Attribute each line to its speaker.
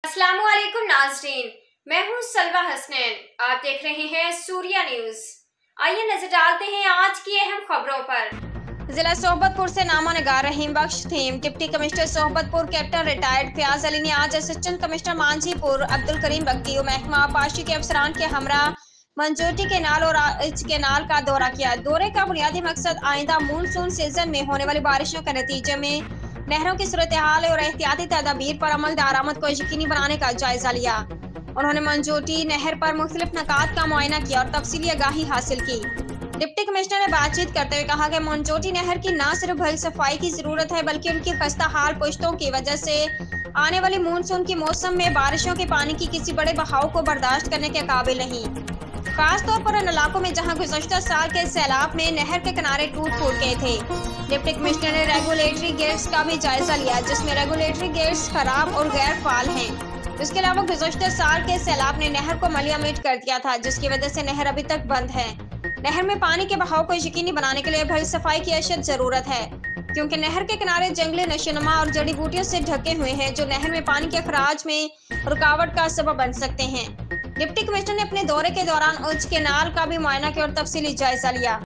Speaker 1: अस्सलाम वालेकुम नाज़रीन, मैं हूँ सलवा हसनैन। आप देख रहे हैं सूर्या न्यूज। आइए नजर डालते हैं आज की अहम खबरों पर। जिला सोहबतपुर से नामो निगार रहीम बख्श थीम। Deputy commissioner Sohbatpur captain retired Fayaz Ali ने आज असिस्टेंट कमिश्नर मांझीपुर अब्दुल करीम बख्ती और महकमा आबपाशी के अफसरान के हमरा मंजोटी केनाल और इच केनाल का दौरा किया। दौरे का बुनियादी मकसद आइंदा मानसून सीजन में होने वाली बारिशों के नतीजे में नहरों की सूरत हाल और एहतियाती तदाबीर पर अमल दरामद को यकीनी बनाने का जायजा लिया। उन्होंने मंजोटी नहर पर मुख्तलिफ नकात का मुआयना किया और तफसीली आगाही हासिल की। डिप्टी कमिश्नर ने बातचीत करते हुए कहा कि मंजोटी नहर की न सिर्फ भली सफाई की जरूरत है बल्कि उनकी खस्ता हाल पुश्तों की वजह से आने वाली मानसून के मौसम में बारिशों के पानी की किसी बड़े बहाव को बर्दाश्त करने के काबिल नहीं, खास तौर पर उन इलाकों में जहां गुज़श्ता साल के सैलाब में नहर के किनारे टूट फूट गए थे। डिप्टी कमिश्नर ने रेगुलेटरी गेट्स का भी जायजा लिया जिसमें रेगुलेटरी गेट्स खराब और गैर फाल हैं। इसके अलावा गुज़श्ता साल के सैलाब ने नहर को मलियामिट कर दिया था जिसकी वजह से नहर अभी तक बंद है। नहर में पानी के बहाव को यकीनी बनाने के लिए भली सफाई की अशद जरूरत है क्योंकि नहर के किनारे जंगली नशोनुमा और जड़ी बूटियों से ढके हुए हैं जो नहर में पानी के अखराज में रुकावट का सबब बन सकते हैं। डिप्टी कमिश्नर ने अपने दौरे के दौरान उच्च केनाल का भी मुआयना किया और तफसीली जायजा लिया।